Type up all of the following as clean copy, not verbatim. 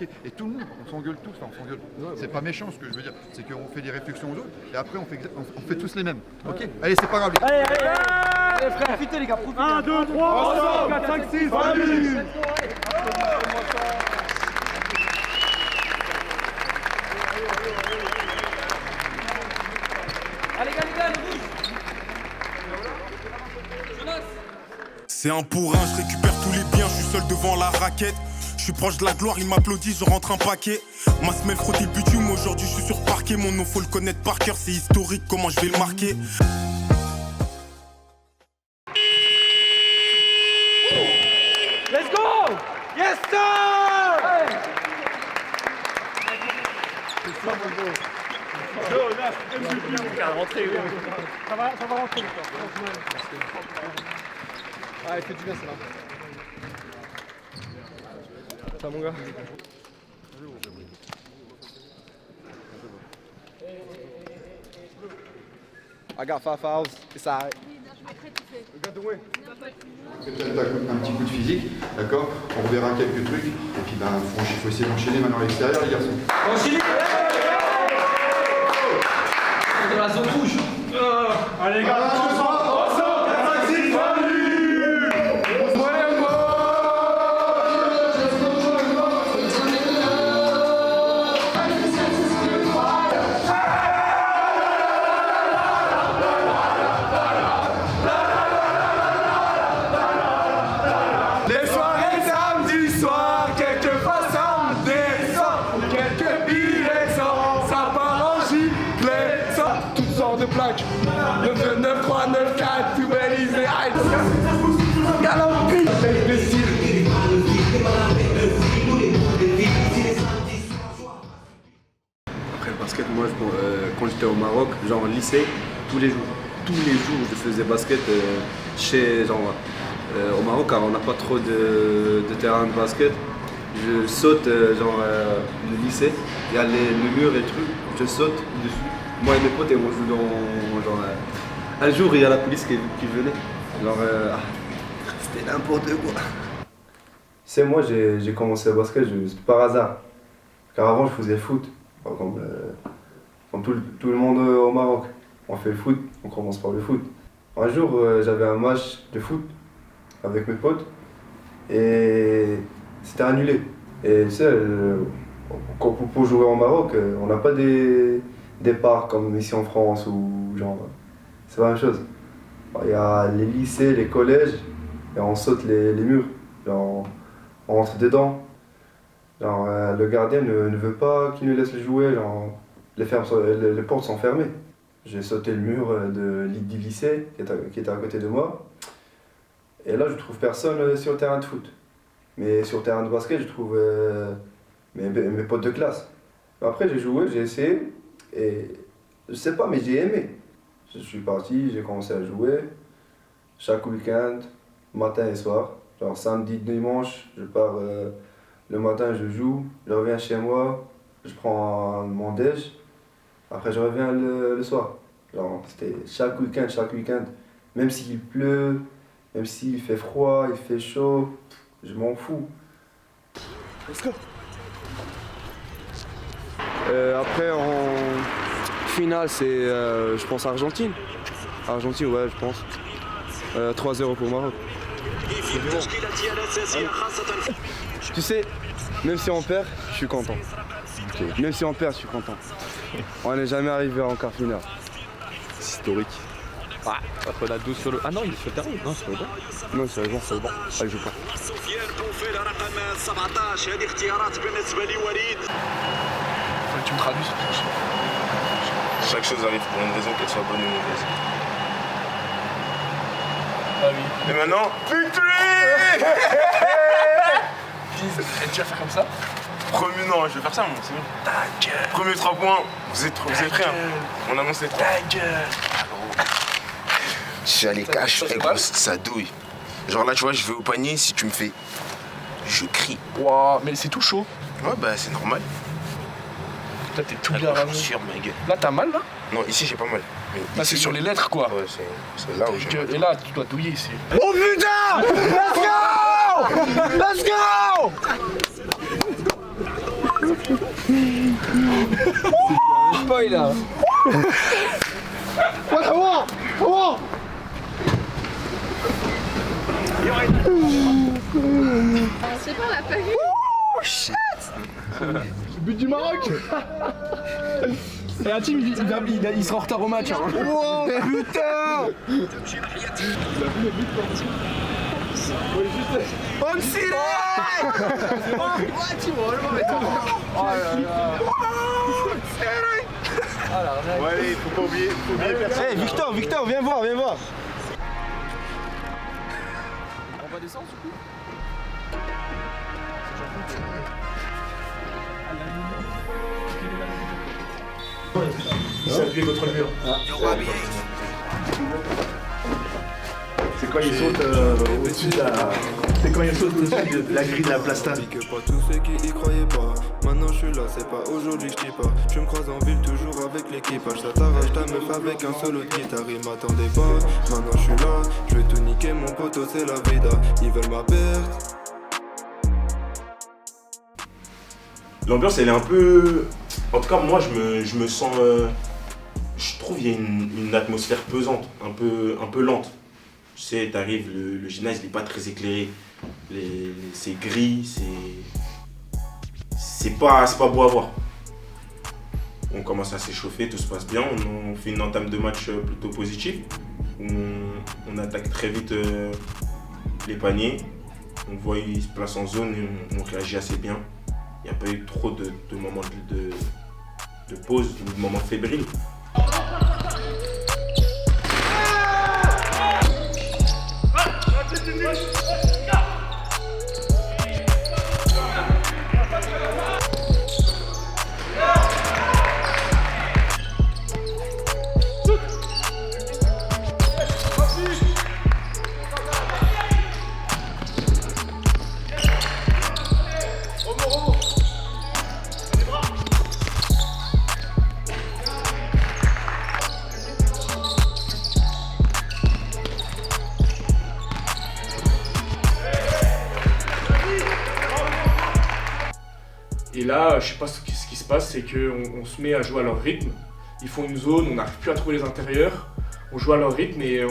ok. Et tout le monde, on s'engueule tous, enfin on s'engueule. C'est pas méchant ce que je veux dire, c'est qu'on fait des réflexions aux autres et après on fait tous les mêmes. Ok. Allez, c'est pas grave. Allez, frère, profitez les gars, profitez. 1, 2, 3, 4, 5, 6, 20 minutes. Allez, les gars, le rouge. C'est un pour un, je récupère tous les biens, je suis seul devant la raquette. Je suis proche de la gloire, il m'applaudit, je rentre un paquet. Ma semelle frotté le bitume, aujourd'hui je suis sur parquet. Mon nom faut le connaître par cœur, c'est historique, comment je vais le marquer. Let's go! Yes, sir! Hey. C'est ça, mon gros. Ça va rentrer. Ah, il fait du bien, ça là. Ça, mon gars. I got 5 fouls. It's alright. Peut-être un petit coup de physique, d'accord. On reverra quelques trucs et puis il faut essayer d'enchaîner maintenant à l'extérieur les garçons. Enchaînez! Dans la zone rouge. Allez, les gars, Les soirées samedi soir, quelquefois ça me descend. Quelques billets sans, ça part en gilet sans. Toutes sortes de plaques, 9, 3, 9, 4, tout balisé, aïe. Galampi, le style. Après le basket, moi, quand j'étais au Maroc, genre lycée, tous les jours, je faisais basket au Maroc, car on n'a pas trop de terrain de basket. Je saute le lycée, il y a le mur et le truc, je saute dessus. Moi et mes potes, et on joue dans un jour, il y a la police qui venait. C'était n'importe quoi. C'est moi, j'ai commencé le basket par hasard. Car avant, je faisais le foot. Comme tout le monde au Maroc. On fait le foot, on commence par le foot. Un jour, j'avais un match de foot avec mes potes et c'était annulé. Et tu sais, pour jouer au Maroc, on n'a pas des parcs comme ici en France ou genre. C'est pas la même chose. Il y a les lycées, les collèges, et on saute les murs. Genre, on rentre dedans. Genre, le gardien ne veut pas qu'il nous laisse jouer. Genre, les portes sont fermées. J'ai sauté le mur du lycée qui était à côté de moi. Et là, je trouve personne sur le terrain de foot. Mais sur le terrain de basket, je trouve mes potes de classe. Après, j'ai joué, j'ai essayé. Et je sais pas, mais j'ai aimé. Je suis parti, j'ai commencé à jouer. Chaque week-end, matin et soir. Genre samedi, dimanche, je pars le matin, je joue. Je reviens chez moi, je prends mon déj. Après, je reviens le soir. Genre, c'était chaque week-end. Même s'il pleut, même s'il fait froid, il fait chaud, je m'en fous. let's go. Après, en finale, c'est, je pense, Argentine. Argentine, ouais, je pense. 3-0 pour Maroc. Tu sais, même si on perd, je suis content. Okay. Même si on perd, je suis content. On n'est jamais arrivé en quart finale. C'est historique. Ah, après la 12 sur le... Ah non, il est sur le terrain. Non, c'est pas bon. Non, c'est bon, c'est bon. Allez, je joue pas. Faut que tu me traduises. Chaque chose arrive pour une raison, qu'elle soit bonne ou mauvaise. Ah oui. Et maintenant, victory. Et tu vas faire comme ça? Premier, non, je vais faire ça, moi, c'est bon. Ta gueule. Premier 3 points, vous êtes prêts, hein? On annonce les 3. Ta gueule. Je suis allé cash, et gros, ça douille. Genre là, tu vois, je vais au panier, si tu me fais, je crie. Waouh, mais c'est tout chaud. Ouais, bah c'est normal. Là, t'es tout bien ramené. Là, t'as mal, là? Non, ici, j'ai pas mal. Mais Là, ici, c'est sur les lettres, quoi. Ouais, c'est là où j'ai mal. Et là, tu dois douiller ici. Oh putain! Let's go! Let's go! Spoil là. C'est pas la Paris. But du Maroc. Et un team, il sera en retard au match. Hein. Oh putain. On s'y Ouais, allez, faut pas oublier personne. Hey Victor, viens voir. On va descendre du coup. Il s'est appuyé contre le mur. C'est quand il saute au-dessus de la... C'est quand il saute au-dessus de la grille de la plasta. Que pas tous ceux qui y croyaient pas. Maintenant je suis là, c'est pas aujourd'hui que je dis pas. Tu me croises en ville toujours avec l'équipage. Ça t'arrache ta meuf avec un solo de guitare. Ils m'attendaient pas, maintenant je suis là. Je vais tout niquer mon poteau, c'est la vida. Ils veulent ma perte. L'ambiance, elle est un peu... En tout cas, moi, je me sens... Je trouve qu'il y a une atmosphère pesante, un peu lente. Tu sais, t'arrives, le gymnase, il n'est pas très éclairé. C'est gris, c'est pas beau à voir. On commence à s'échauffer, tout se passe bien. On fait une entame de match plutôt positive. On attaque très vite les paniers. On voit qu'ils se placent en zone et on réagit assez bien. Il n'y a pas eu trop de moments de pause ou de moments fébriles. Et là, je sais pas ce qui se passe, c'est qu'on se met à jouer à leur rythme. Ils font une zone, on n'arrive plus à trouver les intérieurs. On joue à leur rythme et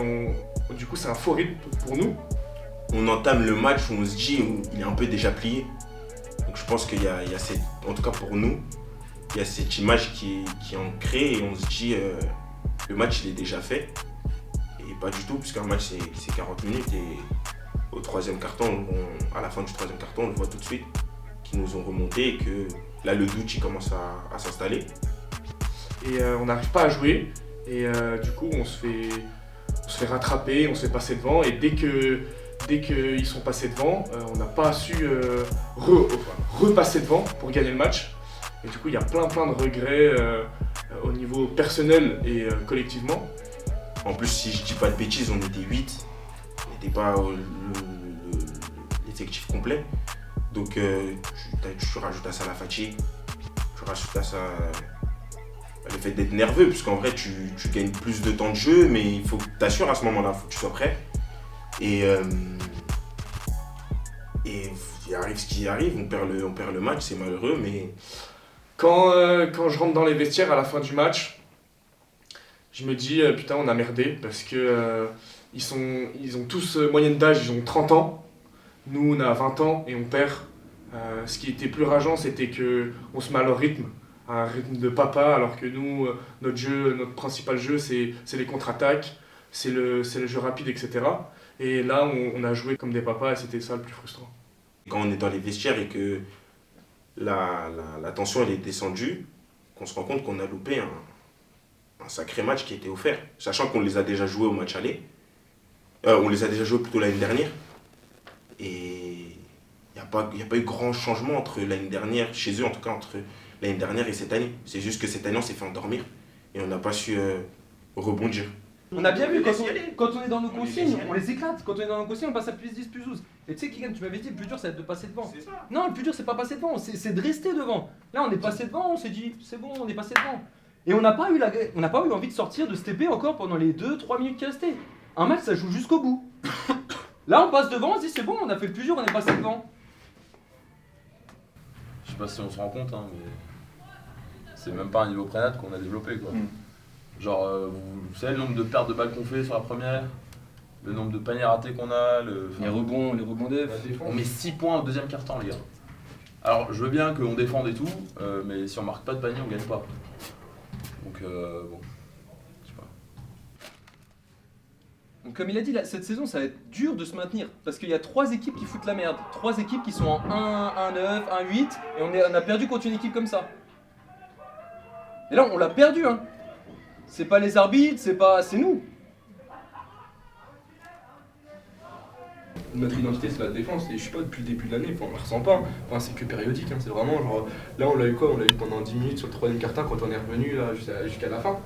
du coup, c'est un faux rythme pour nous. On entame le match où on se dit il est un peu déjà plié. Donc je pense qu'il y a cette, en tout cas pour nous, il y a cette image qui est ancrée et on se dit le match il est déjà fait. Et pas du tout, puisqu'un match c'est 40 minutes et au troisième carton, à la fin du troisième carton, on le voit tout de suite qu'ils nous ont remonté et que là le doute il commence à s'installer. Et on n'arrive pas à jouer et du coup on se fait rattraper, on se fait passer devant et dès qu'ils sont passés devant, on n'a pas su repasser devant pour gagner le match. Et du coup il y a plein de regrets au niveau personnel et collectivement. En plus si je dis pas de bêtises, on était 8, on n'était pas l'effectif complet. Donc tu rajoutes à ça la fatigue, tu rajoutes à ça le fait d'être nerveux, puisqu'en vrai tu gagnes plus de temps de jeu, mais il faut que tu t'assures à ce moment-là, il faut que tu sois prêt. Et il arrive ce qui arrive, on perd le match, c'est malheureux, mais... Quand je rentre dans les vestiaires à la fin du match, je me dis putain on a merdé, parce que ils ont tous moyenne d'âge, ils ont 30 ans. Nous, on a 20 ans et on perd. Ce qui était plus rageant, c'était qu'on se met à leur rythme, à un rythme de papa, alors que nous, notre principal jeu, c'est les contre-attaques, c'est le jeu rapide, etc. Et là, on a joué comme des papas et c'était ça le plus frustrant. Quand on est dans les vestiaires et que la tension elle est descendue, qu'on se rend compte qu'on a loupé un sacré match qui était offert, sachant qu'on les a déjà joués au match aller. On les a déjà joués plutôt l'année dernière. Et il n'y a pas eu grand changement entre l'année dernière, chez eux en tout cas, entre l'année dernière et cette année. C'est juste que cette année on s'est fait endormir et on n'a pas su rebondir. On a bien vu, quand on est dans nos consignes, on les éclate. Quand on est dans nos consignes, on passe à plus 10, plus 12. Et tu sais, Kylian, tu m'avais dit, le plus dur, c'est de passer devant. C'est ça. Non, le plus dur, c'est pas passer devant, c'est de rester devant. Là, on est passé devant, on s'est dit, c'est bon, on est passé devant. Et on n'a pas eu envie de sortir, de stepper encore pendant les 2-3 minutes qui restaient. Un match, ça joue jusqu'au bout. Là, on passe devant, on se dit, c'est bon, on a fait le plus dur, on est passé devant. Je sais pas si on se rend compte, hein, mais c'est même pas un niveau prénat qu'on a développé quoi. Genre, vous savez le nombre de pertes de balles qu'on fait sur la première, le nombre de paniers ratés qu'on a, les rebonds def. On met 6 points au deuxième quart-temps les gars. Alors je veux bien qu'on défende et tout, mais si on marque pas de panier on gagne pas. Donc bon, je sais pas. Donc comme il a dit, là, cette saison ça va être dur de se maintenir parce qu'il y a 3 équipes qui foutent la merde. 3 équipes qui sont en 1, 1-9, 1-8 et on a perdu contre une équipe comme ça. Et là on l'a perdu hein. C'est pas les arbitres, c'est nous. Notre identité c'est la défense et je sais pas depuis le début de l'année, on la ressent pas, enfin, c'est que périodique, hein. C'est vraiment genre, là on l'a eu quoi, on l'a eu pendant 10 minutes sur le 3ème quart-temps quand on est revenu là jusqu'à la fin,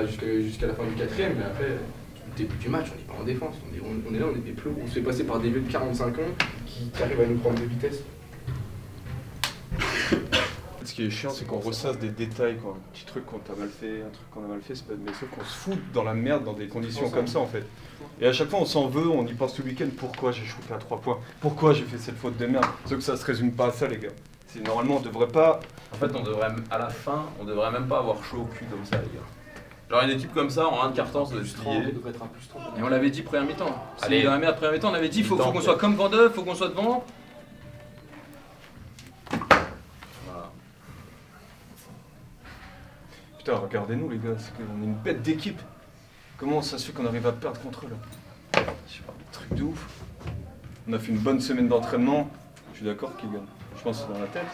jusqu'à la fin du 4ème, mais après, au début du match on n'est pas en défense, on est là, on est des plots, on se fait passer par des vieux de 45 ans qui arrivent à nous prendre de vitesse. Ce qui est chiant, c'est qu'on ressasse des détails, quoi. Un petit truc qu'on a mal fait, un truc qu'on a mal fait, c'est pas de mais sauf qu'on se fout dans la merde dans des conditions comme ça en fait. Et à chaque fois on s'en veut, on y pense tout le week-end, pourquoi j'ai shooté à 3 points, pourquoi j'ai fait cette faute de merde. Sauf que ça se résume pas à ça les gars. C'est normalement on devrait pas. En fait à la fin, on devrait même pas avoir chaud au cul comme ça les gars. Genre une équipe comme ça, en 1 de carton, ça doit se plier. Et on l'avait dit première mi-temps. Allez, dans la merde première mi-temps, on avait dit faut qu'on soit comme Vendeuve, faut qu'on soit devant. Putain, regardez-nous les gars, on est une bête d'équipe. Comment ça se fait qu'on arrive à perdre contre eux là? Je sais pas, truc de ouf. On a fait une bonne semaine d'entraînement, je suis d'accord qu'ils gagnent. Je pense que c'est dans la tête.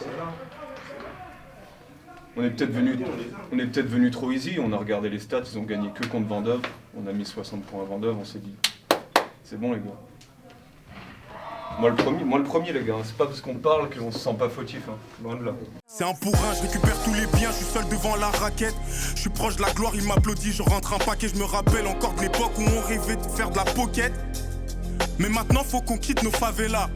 On est peut-être venu trop easy, on a regardé les stats, ils ont gagné que contre Vendeuve. On a mis 60 points à Vendeuve, on s'est dit, c'est bon les gars. Moi le premier les gars, c'est pas parce qu'on parle qu'on se sent pas fautif, hein. Loin de là. C'est un pour un, je récupère tous les biens, je suis seul devant la raquette. Je suis proche de la gloire, il m'applaudit, je rentre un paquet. Je me rappelle encore de l'époque où on rêvait de faire de la pocket. Mais maintenant faut qu'on quitte nos favelas.